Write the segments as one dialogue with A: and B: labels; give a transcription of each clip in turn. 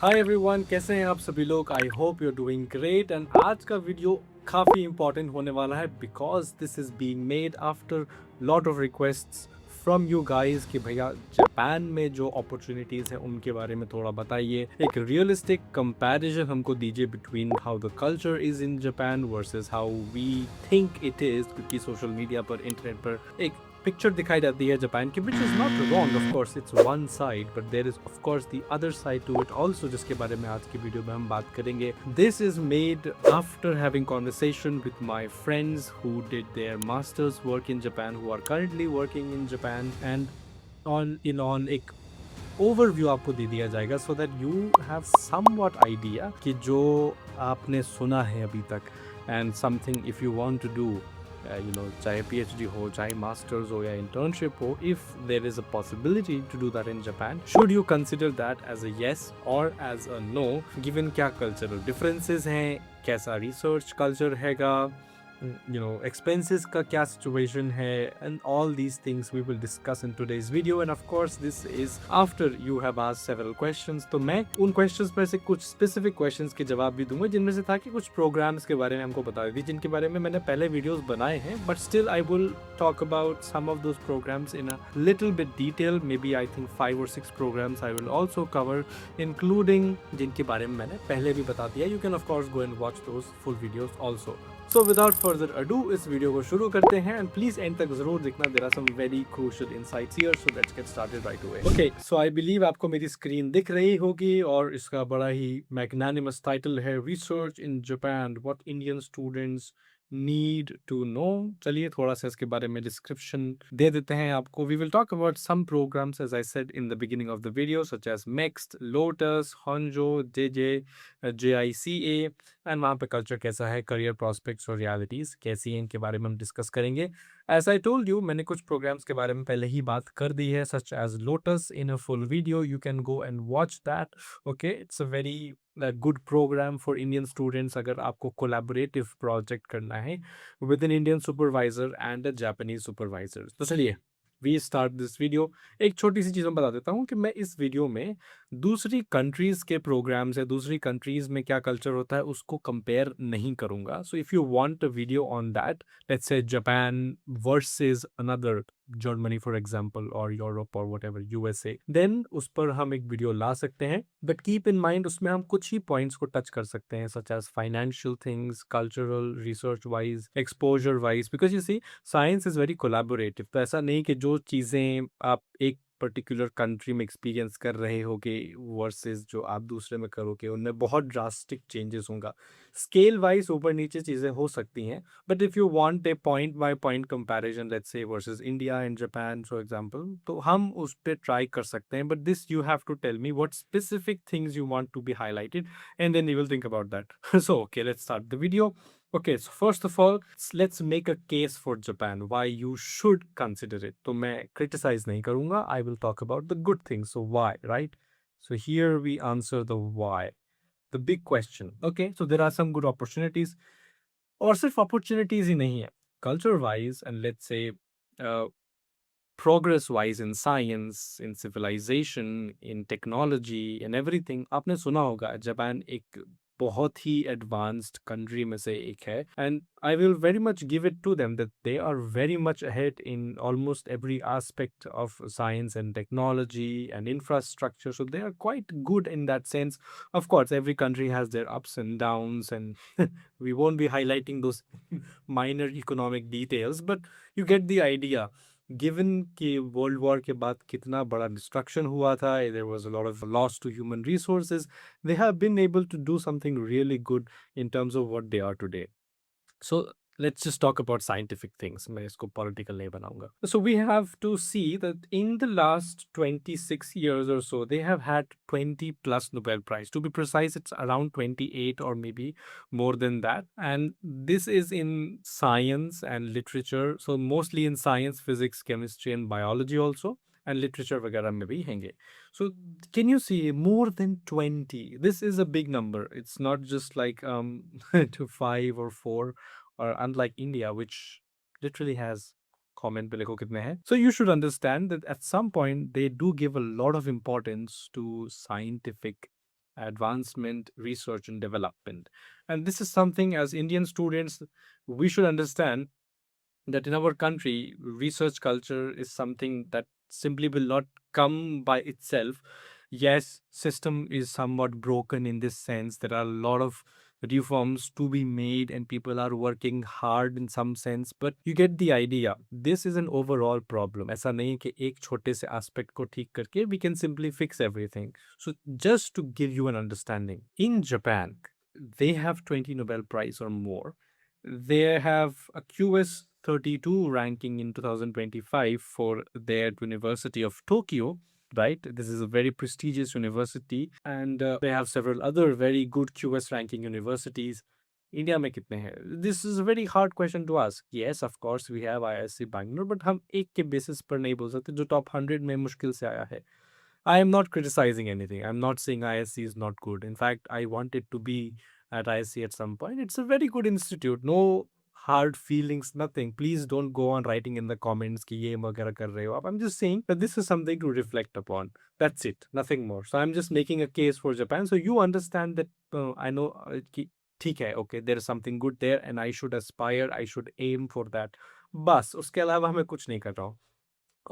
A: Hi everyone, कैसे हैं आप सभी लोग। I hope you are doing great. And आज का वीडियो काफ़ी इंपॉर्टेंट होने वाला है because this is being made after lot of requests from you guys कि भैया जापान में जो अपॉर्चुनिटीज़ हैं उनके बारे में थोड़ा बताइए। एक रियलिस्टिक कंपैरिजन हमको दीजिए between how the culture is in Japan versus how we think it is, क्योंकि सोशल मीडिया पर, इंटरनेट पर एक पिक्चर दिखाई जाती है जापान की, which is not wrong. Of course it's one side, but there is of course the other side to it also, जिसके बारे में आज की वीडियो में हम बात करेंगे। This is made after having conversation with my friends who did their masters work in Japan, who are currently working in Japan, and on एक ओवरव्यू आपको दे दिया जाएगा so that you have somewhat idea कि जो आपने सुना है अभी तक and something if you want to do, चाहे पीएचडी हो, चाहे मास्टर्स हो या इंटर्नशिप हो, if there is a possibility to do that in Japan, should you consider that as a yes और एज अ नो, गिवन क्या cultural differences हैं, कैसा रिसर्च कल्चर हैगा, expenses का क्या situation है, and all these things we will discuss in today's video. And of course this is after you have asked several questions, तो मैं उन questions में से कुछ specific questions के जवाब भी दूंगा, जिनमें से था कि कुछ programs के बारे में हमको बता दी, जिनके बारे में मैंने पहले videos बनाए हैं, but still I will talk about some of those programs in a little bit detail. Maybe I think 5 or 6 programs I will also cover, including जिनके बारे में मैंने पहले भी बता दिया. You can of course go and watch those full videos also. So without further ado, इस video को शुरू करते हैं, and please end तक जरूर देखना. There are some very crucial insights here, so let's get started right away. Okay, so I believe आपको मेरी स्क्रीन दिख रही होगी और इसका बड़ा ही मैग्नानिमस टाइटल है, research in Japan, what Indian students need to know. चलिए थोड़ा सा इसके बारे में डिस्क्रिप्शन दे देते हैं आपको. We will talk about some programmes as I said in the beginning of the video, such as MEXT, Lotus, Honjo, J J, JICA, and वहाँ पे कल्चर कैसा है, करियर प्रॉस्पेक्ट्स और रियलिटीज़ कैसी हैं, इनके बारे में हम डिस्कस करेंगे. एज आई टोल्ड यू, मैंने कुछ प्रोग्राम्स के बारे में पहले ही बात कर दी है, such as lotus in a full video. You can go and watch that. Okay, it's a very good programme for Indian students अगर आपको कोलैबोरेटिव प्रोजेक्ट करना है with an Indian supervisor and a Japanese supervisor. तो चलिए we start this video. एक छोटी सी चीज़ मैं बता देता हूँ कि मैं इस वीडियो में दूसरी कंट्रीज़ के प्रोग्राम्स है, दूसरी कंट्रीज़ में क्या कल्चर होता है उसको कंपेयर नहीं करूँगा. So if you want a video on that, let's say Japan versus another, Germany for example, और यूरोप और व्हाटएवर, यूएसए, देन उस पर हम एक वीडियो ला सकते हैं. बट कीप इन माइंड उसमें हम कुछ ही पॉइंट्स को टच कर सकते हैं, such as financial things, cultural, research wise, exposure wise, because you see science is very collaborative. तो ऐसा नहीं कि जो चीज़ें आप एक पर्टिकुलर कंट्री में एक्सपीरियंस कर रहे होगे वर्सेस जो आप दूसरे में करोगे, उनमें बहुत ड्रास्टिक चेंजेस होगा. स्केल वाइज ऊपर नीचे चीज़ें हो सकती हैं, but if you want a point by point comparison, let's say versus India and Japan for example, तो हम उस पर ट्राई कर सकते हैं. But this you have to tell me what specific things you want to be highlighted, and then you will think about that. So okay, let's start the video. Okay, so first of all, let's make a case for Japan, why you should consider it. तो मैं criticize नहीं करूँगा, I will talk about the good things. So why, right? So here we answer the why, the big question. Okay, so there are some good opportunities, और सिर्फ opportunities ही नहीं है. Culture wise and let's say uh, progress wise in science, in civilization, in technology, in everything, आपने सुना होगा Japan एक बहुत ही advanced country में से एक है, and I will very much give it to them that they are very much ahead in almost every aspect of science and technology and infrastructure. So they are quite good in that sense. Of course every country has their ups and downs, and we won't be highlighting those minor economic details, but you get the idea. Given कि world war के बाद कितना बड़ा destruction हुआ था, there was a lot of loss to human resources, they have been able to do something really good in terms of what they are today. So let's just talk about scientific things. मैं इसको political नहीं बनाऊंगा. So we have to see that in the last 26 years or so, they have had 20 plus Nobel Prize. To be precise, it's around 28 or maybe more than that. And this is in science and literature. So mostly in science, physics, chemistry, and biology also. And literature वगैरह में भी हैंगे. So can you see more than 20? This is a big number. It's not just like to 5 or 4, or unlike India, which literally has comment पे लिखो कितने हैं. So you should understand that at some point they do give a lot of importance to scientific advancement, research, and development. And this is something as Indian students we should understand that in our country, research culture is something that simply will not come by itself. Yes, system is somewhat broken in this sense. There are a lot of reforms to be made and people are working hard in some sense, but you get the idea. This is an overall problem. ऐसा नहीं है कि एक छोटे से aspect को ठीक करके we can simply fix everything. So just to give you an understanding, in Japan, they have 20 Nobel Prize or more. They have a QS 32 ranking in 2025 for their University of Tokyo, right? This is a very prestigious university, and they have several other very good QS ranking universities. India में कितने हैं? This is a very hard question to ask. Yes, of course we have IISc Bangalore, but हम एक के basis पर नहीं बोल सकते जो top 100 में मुश्किल से आया है. I am not criticizing anything. I'm not saying ISC is not good. In fact, I want it to be at ISC at some point. It's a very good institute. No hard feelings, nothing. Please don't go on writing in the comments कि ये वगैरह कर रहे हो आप. I'm just saying that this is something to reflect upon. That's it. Nothing more. So I'm just making a case for Japan. So you understand that I know कि ठीक है, okay, there is something good there and I should aspire, I should aim for that. बस उसके अलावा मैं कुछ नहीं कर रहा हूँ.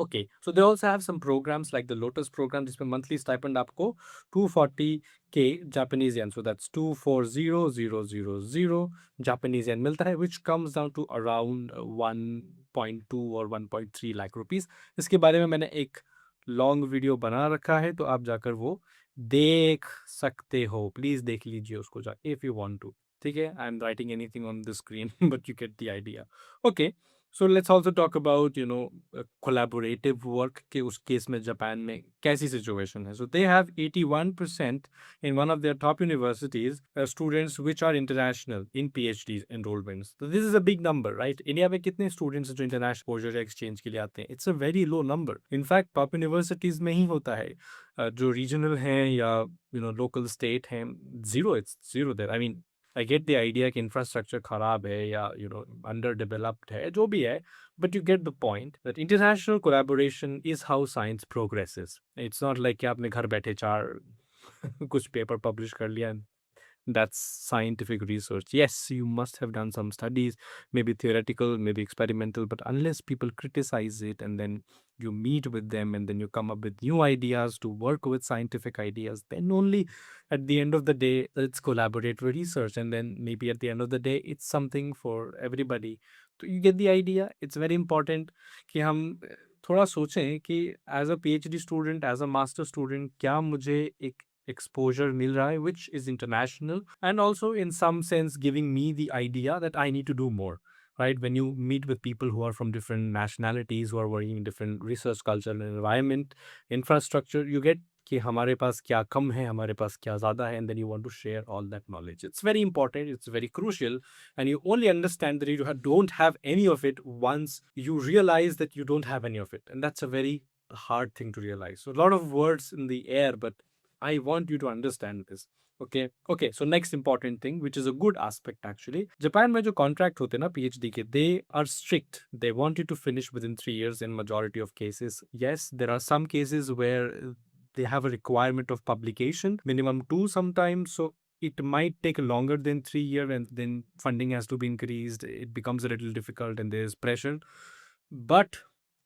A: Okay, so they also have some programs like the Lotus program, जिसमें monthly stipend आपको 240K Japanese yen, so that's 240000 Japanese yen मिलता है, which comes down to around 1.2 or 1.3 lakh rupees. इसके बारे में मैंने एक लॉन्ग वीडियो बना रखा है, तो आप जाकर वो देख सकते हो. प्लीज देख लीजिए उसको जा इफ यू वांट टू. ठीक है, I am writing anything on the screen but you get the idea. Okay, so let's also talk about collaborative work के उस केस में जापान में कैसी situation है. So they have 81% in one of their top universities students which are international in PhD enrollments. So this is a big number, right? India में कितने students हैं जो international exposure exchange के लिए आते हैं? It's a very low number. In fact, top universities में ही होता है. जो regional हैं या local state हैं, zero. It's zero there. I mean, I get the idea कि infrastructure खराब है या underdeveloped है, जो भी है, but you get the point that international collaboration is how science progresses. It's not like कि आपने घर बैठे चार कुछ paper publish कर लिया and that's scientific research. Yes, you must have done some studies, maybe theoretical, maybe experimental, but unless people criticize it and then you meet with them and then you come up with new ideas to work with scientific ideas, then only at the end of the day it's collaborative research, and then maybe at the end of the day it's something for everybody. So you get the idea. It's very important कि हम थोड़ा सोचें कि as a PhD student, as a master student, क्या मुझे एक exposure mil raha hai, which is international, and also in some sense giving me the idea that I need to do more, right? When you meet with people who are from different nationalities, who are working in different research culture and environment infrastructure, you get कि हमारे पास क्या कम है, हमारे पास क्या ज़्यादा है, and then you want to share all that knowledge. It's very important, it's very crucial, and you only understand that you don't have any of it once you realize that you don't have any of it, and that's a very hard thing to realize. So a lot of words in the air, but I want you to understand this. Okay, so next important thing, which is a good aspect actually. Japan में जो contract होते हैं ना PhD के, they are strict. They want you to finish within 3 years in majority of cases. Yes, there are some cases where they have a requirement of publication, minimum 2 sometimes. So it might take longer than 3 years, and then funding has to be increased. It becomes a little difficult and there's pressure. But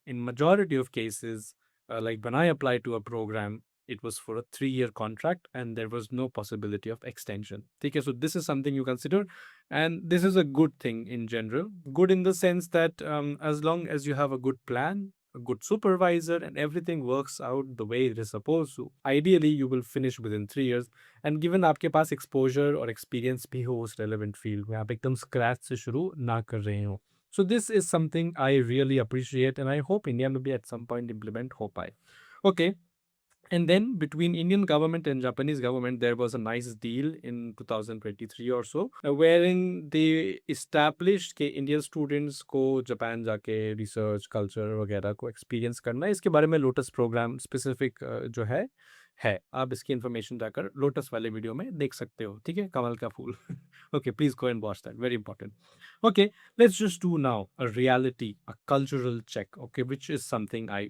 A: in majority of cases, like when I applied to a program, it was for a 3 year contract and there was no possibility of extension. Okay, so this is something you consider, and this is a good thing in general. Good in the sense that as long as you have a good plan, a good supervisor, and everything works out the way it is supposed to, ideally you will finish within 3 years. And given आपके पास exposure और experience भी हो उस relevant field में, आप एकदम scratch से शुरू ना कर रहे हो. So this is something I really appreciate, and I hope India maybe at some point implement. Hope I. Okay. And then between Indian government and Japanese government, there was a nice deal in 2023 or so, wherein they established कि Indian students को Japan जाके research, culture वगैरह को experience करना है. इसके बारे में Lotus program specific जो है आप इसकी information जाकर Lotus वाले वीडियो में देख सकते हो. ठीक है, कमल का फूल. Okay, please go and watch that. Very important. Okay, let's just do now a reality, a cultural check. Okay, which is something I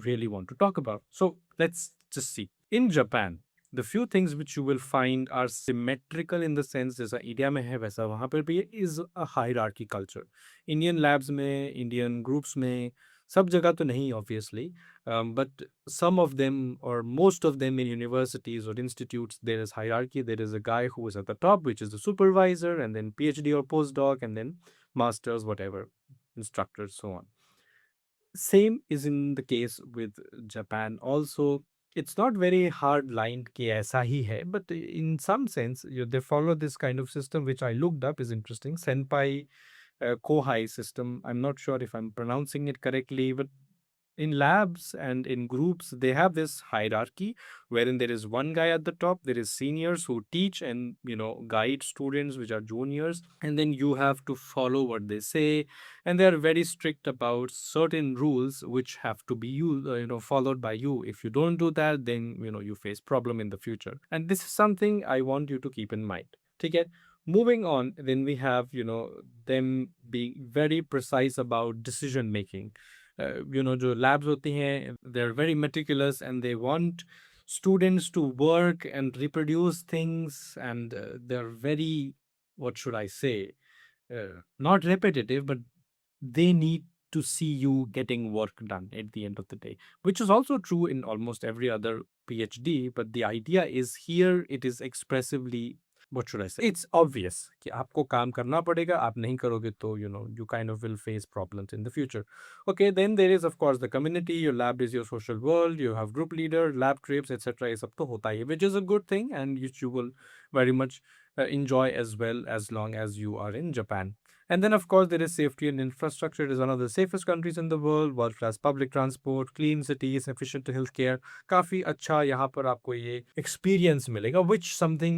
A: really want to talk about. So let's just see. In Japan, The few things which you will find are symmetrical in the sense जैसा India में है वैसा वहाँ पर भी is a hierarchy culture. Indian labs में, Indian groups में, सब जगह तो नहीं obviously, but some of them or most of them in universities or institutes there is hierarchy. There is a guy who is at the top, which is the supervisor, and then PhD or postdoc, and then masters, whatever, instructors, so on. Same is in the case with Japan also. It's not very hard line कि ऐसा ही है, but in some sense they follow this kind of system which I looked up is interesting. Senpai Kohai system. I'm not sure if I'm pronouncing it correctly, but in labs and in groups they have this hierarchy wherein there is one guy at the top, there is seniors who teach and guide students which are juniors, and then you have to follow what they say, and they are very strict about certain rules which have to be followed by you. If you don't do that, then you face problem in the future, and this is something I want you to keep in mind. Okay, moving on, then we have them being very precise about decision making. जो labs होती हैं, they're very meticulous and they want students to work and reproduce things, and they're very, what should I say, not repetitive, but they need to see you getting work done at the end of the day, which is also true in almost every other PhD. But the idea is here it is expressively, what should I say? It's obvious कि आपको काम करना पड़ेगा, आप नहीं करोगे तो you kind of will face problems in the future. Okay, then there is of course the community. Your lab is your social world. You have group leader, lab trips, etc. ये सब तो होता ही है, which is a good thing and which you will very much enjoy as well as long as you are in Japan. And then, of course, there is safety and infrastructure. It is one of the safest countries in the world. World-class public transport, clean cities, efficient healthcare. काफी अच्छा यहाँ पर आपको ये experience मिलेगा, which something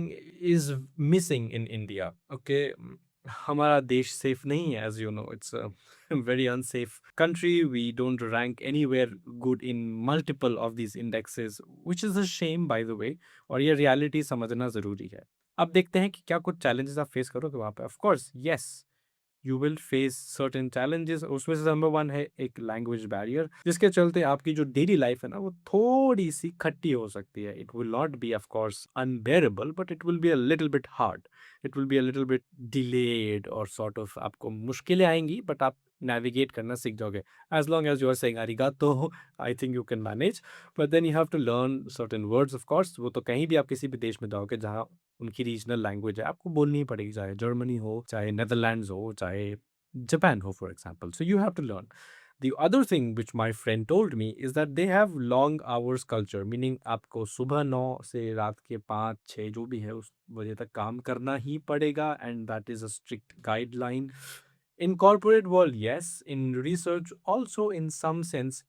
A: is missing in India. Okay, हमारा देश safe नहीं है, as you know. It's a very unsafe country. We don't rank anywhere good in multiple of these indexes, which is a shame, by the way. और ये reality समझना जरूरी है. अब देखते हैं कि क्या कुछ challenges आप face करोगे वहाँ पे. Of course, yes, you will face certain challenges. उसमें से नंबर वन है एक लैंग्वेज बैरियर, जिसके चलते आपकी जो डेली लाइफ है ना वो थोड़ी सी खट्टी हो सकती है. It will not be of course unbearable, but it will be a little bit hard. It will be a little bit delayed और सॉर्ट ऑफ आपको मुश्किलें आएंगी, बट आप नेविगेट करना सीख जाओगे. As long as you are saying arigato, I think you can manage. But then you have to learn certain words. Of course वो तो कहीं भी आप किसी भी देश में जाओगे जहाँ उनकी रीजनल लैंग्वेज है, आपको बोलनी ही पड़ेगी, चाहे जर्मनी हो, चाहे नेदरलैंड्स हो, चाहे जापान हो, for example. So you have to learn. The other thing which my friend told me is that they have long hours culture, meaning आपको सुबह 9 से रात के 5-6 जो भी है उस बजे तक काम करना ही पड़ेगा, and that is a strict guideline. In corporate world, yes. In research also, in some sense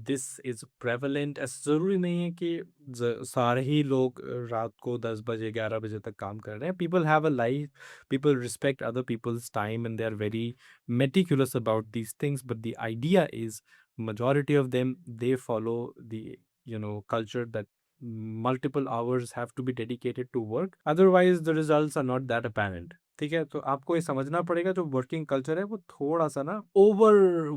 A: this is prevalent. ऐसा ज़रूरी नहीं है कि सारे ही लोग रात को 10 बजे 11 बजे तक काम कर रहे हैं. People have a life, people respect other people's time and they are very meticulous about these things. But the idea is majority of them, they follow the culture that multiple hours have to be dedicated to work, otherwise the results are not that apparent. ठीक है, तो आपको ये समझना पड़ेगा जो working culture है वो थोड़ा सा ना ओवर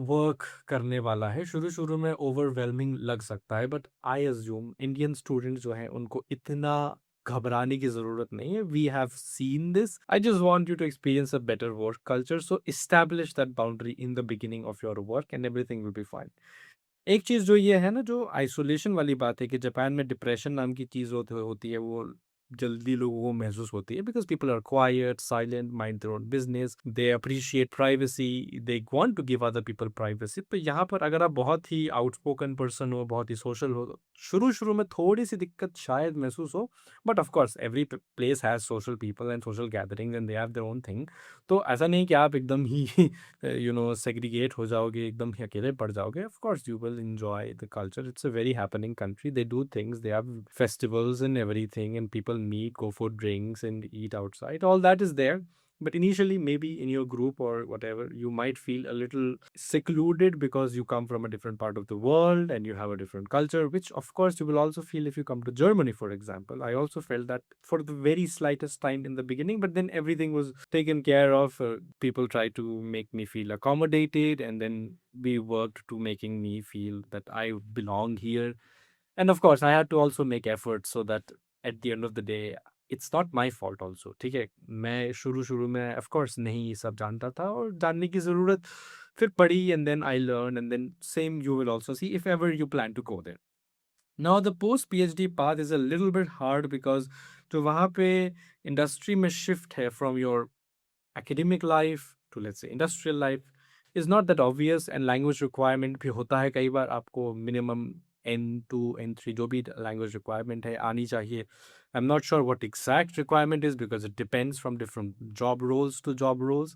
A: वर्क करने वाला है. शुरू शुरू में ओवरवेलमिंग लग सकता है, but I assume Indian students जो हैं उनको इतना घबराने की जरूरत नहीं है. We have seen this. I just want you to experience a better work culture, so establish that boundary in the beginning of your work and everything will be fine. एक चीज़ जो ये है ना, जो आइसोलेशन वाली बात है कि जापान में डिप्रेशन नाम की चीज़ होती है, वो जल्दी लोगों को महसूस होती है, because people are quite, silent, mind their own business, they appreciate privacy, they want to give other people privacy. तो यहाँ पर अगर आप बहुत ही आउटस्पोकन पर्सन हो, बहुत ही सोशल हो, तो शुरू शुरू में थोड़ी सी दिक्कत शायद महसूस हो. But of course every place has social people and social gatherings and they have their own thing. तो ऐसा नहीं कि आप एकदम ही सेग्रीगेट हो जाओगे, एकदम ही अकेले पड़ जाओगे. Of course you will enjoy the culture. It's a very happening country. They do things, they have festivals and everything, and people meet, go for drinks and eat outside. All that is there. But initially, maybe in your group or whatever, you might feel a little secluded because you come from a different part of the world and you have a different culture, which of course you will also feel if you come to Germany, for example. I also felt that for the very slightest time in the beginning, but then everything was taken care of. People tried to make me feel accommodated, and then we worked to making me feel that I belong here. And of course, I had to also make efforts so that at the end of the day it's not my fault also, ठीक है। मैं शुरू शुरू में of course नहीं ये सब जानता था, और जानने की ज़रूरत फिर पड़ी, and then I learn, and then same you will also see if ever you plan to go there. Now the post PhD path is a little bit hard because तो वहाँ पे इंडस्ट्री में शिफ्ट है from your academic life to let's say industrial life is not that obvious, and language requirement भी होता है कई बार, आपको minimum N2 N3 जो भी language requirement है आनी चाहिए। I'm not sure what exact requirement is because it depends from different job roles to job roles,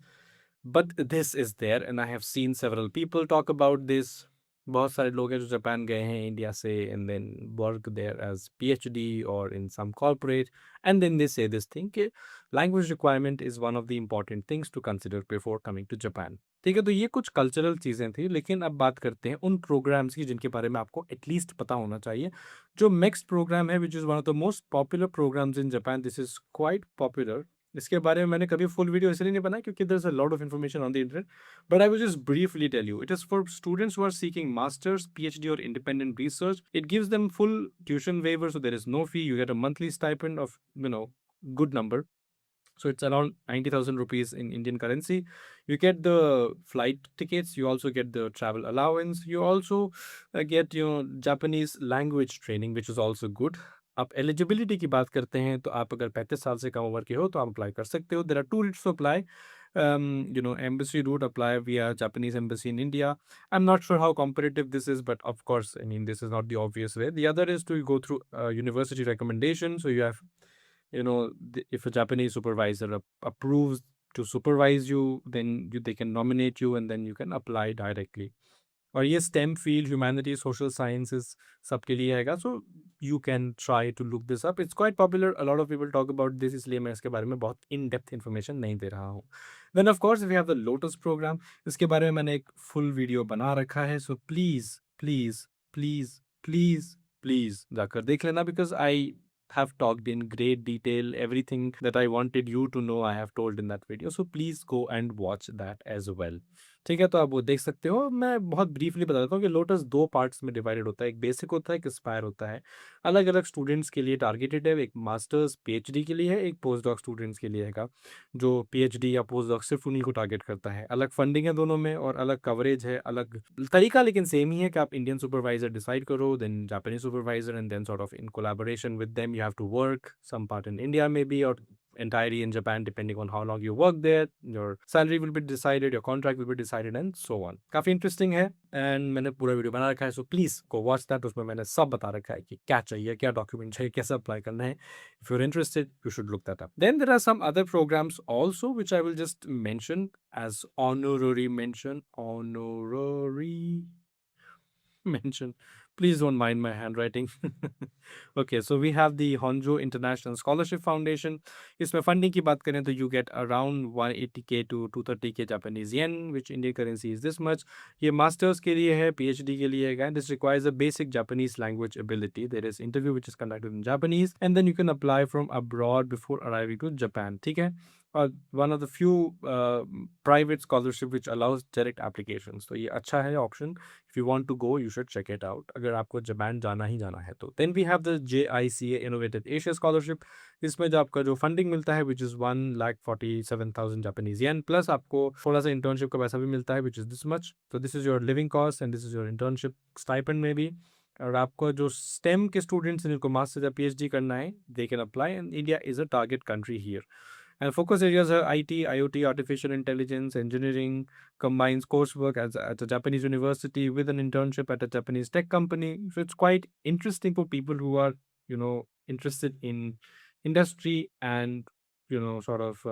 A: but this is there and I have seen several people talk about this। बहुत सारे लोग हैं जो Japan गए हैं India से and then work there as PhD or in some corporate, and then they say this thing कि language requirement is one of the important things to consider before coming to Japan। ठीक है, तो ये कुछ cultural चीज़ें थी, लेकिन अब बात करते हैं उन प्रोग्राम्स की जिनके बारे में आपको एटलीस्ट पता होना चाहिए। जो MEXT प्रोग्राम है which is one of the most popular programmes in Japan, this is quite popular. इसके बारे में मैंने कभी फुल वीडियो इसलिए नहीं बनाया क्योंकि there is a lot of information on the internet, but I will just briefly tell you it is for students who are seeking masters PhD और independent research. It gives them full tuition waiver, so there is no fee, you get a monthly stipend of good number, so it's around 90,000 rupees in Indian currency. You get the flight tickets, you also get the travel allowance, you also get Japanese language training, which is also good। आप eligibility की बात करते हैं तो आप अगर 35 साल से कम उम्र के हो तो आप अप्लाई कर सकते हो। There are two routes to apply, embassy route, apply via Japanese embassy in India। I'm not sure how competitive this is, but of course, I mean, this is not the obvious way। The other is to go through university recommendation, so you have if a Japanese supervisor approves to supervise you, then they can nominate you and then you can apply directly। और ये STEM field, humanity, social sciences सबके लिए हैगा, so you can try to look this up। It's quite popular, a lot of people talk about this, इसलिए मैं इसके बारे में बहुत in depth information नहीं दे रहा हूँ। Then of course if you have the Lotus program, इसके बारे में मैंने एक full video बना रखा है, so please please please please please जाकर देख लेना, because I have talked in great detail everything that I wanted you to know I have told in that video, so please go and watch that as well। ठीक है, तो आप वो देख सकते हो। मैं बहुत ब्रीफली बता देता हूँ कि लोटस दो पार्ट्स में डिवाइडेड होता है, एक बेसिक होता है, एक एस्पायर होता है। अलग अलग स्टूडेंट्स के लिए टारगेटेड है, एक मास्टर्स PhD के लिए है, एक पोस्ट डॉक स्टूडेंट्स के लिए हैगा। जो PhD या पोस्ट डॉक सिर्फ उन्हीं को टारगेट करता है। अलग फंडिंग है दोनों में और अलग कवरेज है, अलग तरीका लेकिन सेम ही है कि आप इंडियन सुपरवाइजर डिसाइड करो, then Japanese supervisor, and then sort of in collaboration with them you have to work some part in India maybe और entirely in Japan, depending on how long you work there, your salary will be decided, your contract will be decided, and so on। काफी interesting है, and मैंने पूरा video बना रखा है, so please go watch that. उसमें मैंने सब बता रखा है कि क्या चाहिए, क्या डॉक्यूमेंट चाहिए, कैसे अप्लाई करना है। If you are interested you should look that up. Then there are some other programmes also which I will just mention as honorary mention, please don't mind my handwriting। Okay, so we have the Honjo International Scholarship Foundation। इसमें funding की बात करें तो you get around 180k to 230k Japanese yen, which Indian currency is this much। ये masters के लिए है, PhD के लिए है, and this requires a basic Japanese language ability। There is interview which is conducted in Japanese, and then you can apply from abroad before arriving to Japan। ठीक है, और one of the few private scholarship which allows direct applications। तो ये अच्छा है option. If you want to go, you should check it out। अगर आपको Japan जाना ही जाना है तो। Then we have the JICA Innovative Asia Scholarship। इसमें जो आपका जो फंडिंग मिलता है which is 1,47,000 Japanese yen, plus आपको थोड़ा सा इंटर्नशिप का पैसा भी मिलता है which is this much। So this is your living cost and this is your internship stipend maybe। और आपको जो STEM के स्टूडेंट्स हैं जिनको मास्टर या PhD करना है, they can apply, and India is a target country here। And focus areas are IT, IoT, artificial intelligence, engineering, combines coursework at a Japanese university with an internship at a Japanese tech company। So it's quite interesting for people who are, interested in industry and, sort of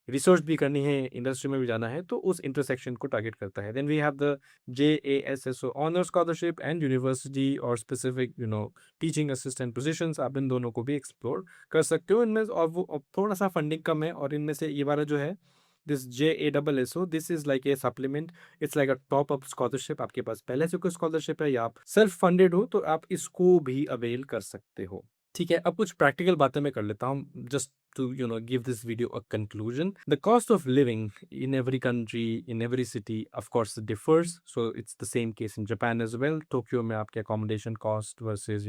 A: research भी करनी है, industry में भी जाना है, तो उस intersection को टारगेट करता है। Then we have the JASSO honour scholarship and university और स्पेसिफिक टीचिंग असिस्टेंट पोजीशंस। आप इन दोनों को भी एक्सप्लोर कर सकते हो इनमें, और वो थोड़ा सा फंडिंग कम है। और इनमें से ये वाला जो है this JASSO, this is like a supplement, it's like a top up scholarship. आपके पास पहले से कोई स्कॉलरशिप है या आप सेल्फ फंडेड हो तो आप इसको भी अवेल कर सकते हो। ठीक है, अब कुछ प्रैक्टिकल बातें मैं कर लेता हूँ just to give this video a conclusion. The cost of living in every country, in every city of course differs, so it's the same case in Japan as well. Tokyo में आपके accommodation cost versus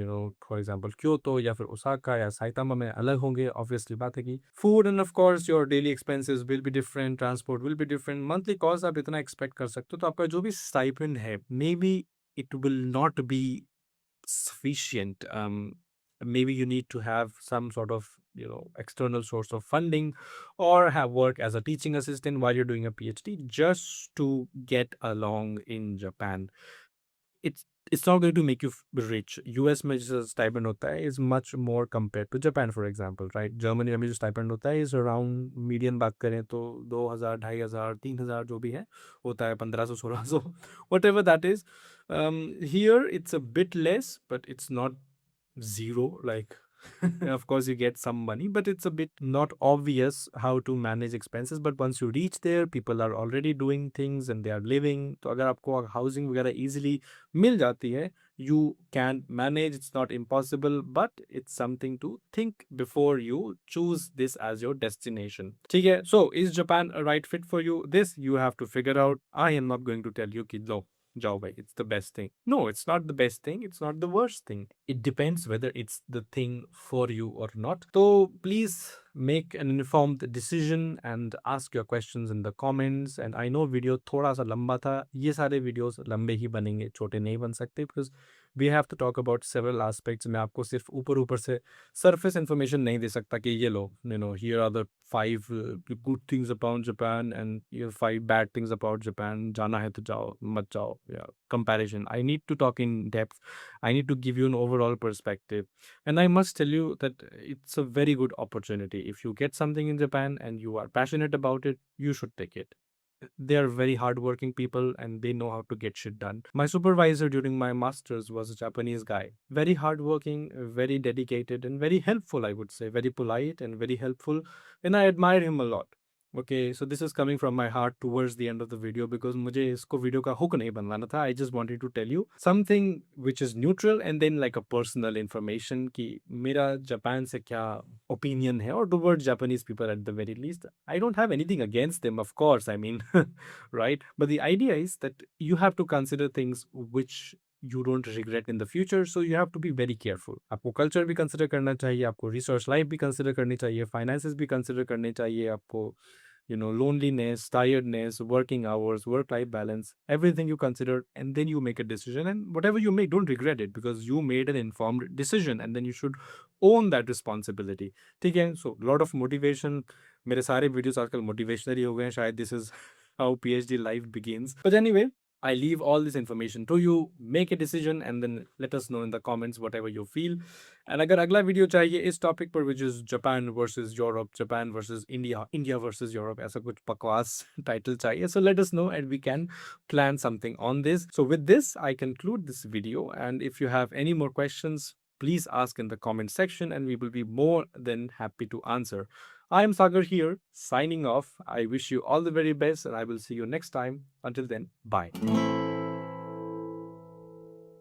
A: for example Kyoto या फिर Osaka या Saitama में अलग होंगे, obviously बात है कि food end of course your daily expenses will be different, transport will be different. Monthly cost आप इतना एक्सपेक्ट कर सकते हो, तो आपका जो भी स्टाइपेंड है may be it will not B sufficient. Maybe you need to have some sort of external source of funding, or have work as a teaching assistant while you're doing a PhD just to get along in Japan. It's not going to make you rich. US में जो stipend होता है is much more compared to Japan, for example, right? Germany में जो stipend होता है is around median बात करें तो 2,000, 2,500, 3,000 जो भी है होता है, 1,500, 1,600, whatever that is. Here it's a bit less, but it's not zero. Like, of course, you get some money, but it's a bit not obvious how to manage expenses. But once you reach there, people are already doing things and they are living. तो अगर आपको housing वगैरह easily मिल जाती है, you can manage. It's not impossible, but it's something to think before you choose this as your destination. ठीक है? So, is Japan a right fit for you? This you have to figure out. I am not going to tell you कि लो जाओ भाई, it's the best thing. No, it's not the best thing. It's not the worst thing. It depends whether it's the thing for you or not. So please make an informed decision and ask your questions in the comments. And I know video थोड़ा सा लंबा था. ये सारे videos लंबे ही बनेंगे, छोटे नहीं बन सकते, because we have to talk about several aspects. मैं आपको सिर्फ ऊपर ऊपर से surface information नहीं दे सकता कि ये लो, here are the 5 good things about Japan and here 5 bad things about Japan. जाना है तो जाओ, मत जाओ. Yeah, comparison. I need to talk in depth. I need to give you an overall perspective. And I must tell you that it's a very good opportunity. If you get something in Japan and you are passionate about it, you should take it. They are very hardworking people and they know how to get shit done. My supervisor during my master's was a Japanese guy. Very hardworking, very dedicated, and very helpful, I would say. Very polite and very helpful. And I admire him a lot. Okay, so this is coming from my heart towards the end of the video because मुझे इसको video का hook नहीं बनवाना था. I just wanted to tell you something which is neutral and then like a personal information कि मेरा Japan से क्या opinion है, or towards Japanese people at the very least. I don't have anything against them, of course. I mean, right? But the idea is that you have to consider things which you don't regret in the future, so you have to be very careful. आपको culture भी consider करना चाहिए, आपको research life भी consider करनी चाहिए, finances भी consider करने चाहिए, आपको loneliness, tiredness, working hours, work-life balance, everything you consider, and then you make a decision. And whatever you make, don't regret it because you made an informed decision, and then you should own that responsibility. ठीक है? So lot of motivation. मेरे सारे videos आजकल motivational ही हो गए हैं. शायद this is how PhD life begins. But anyway, I leave all this information to you. Make a decision and then let us know in the comments whatever you feel. And अगर अगला video चाहिए इस topic पर, which is Japan versus Europe, Japan versus India, India versus Europe, ऐसा कुछ बकवास title चाहिए, so let us know and we can plan something on this. So with this, I conclude this video, and if you have any more questions, please ask in the comment section and we will be more than happy to answer. I am Sagar here, signing off. I wish you all the very best and I will see you next time. Until then, bye.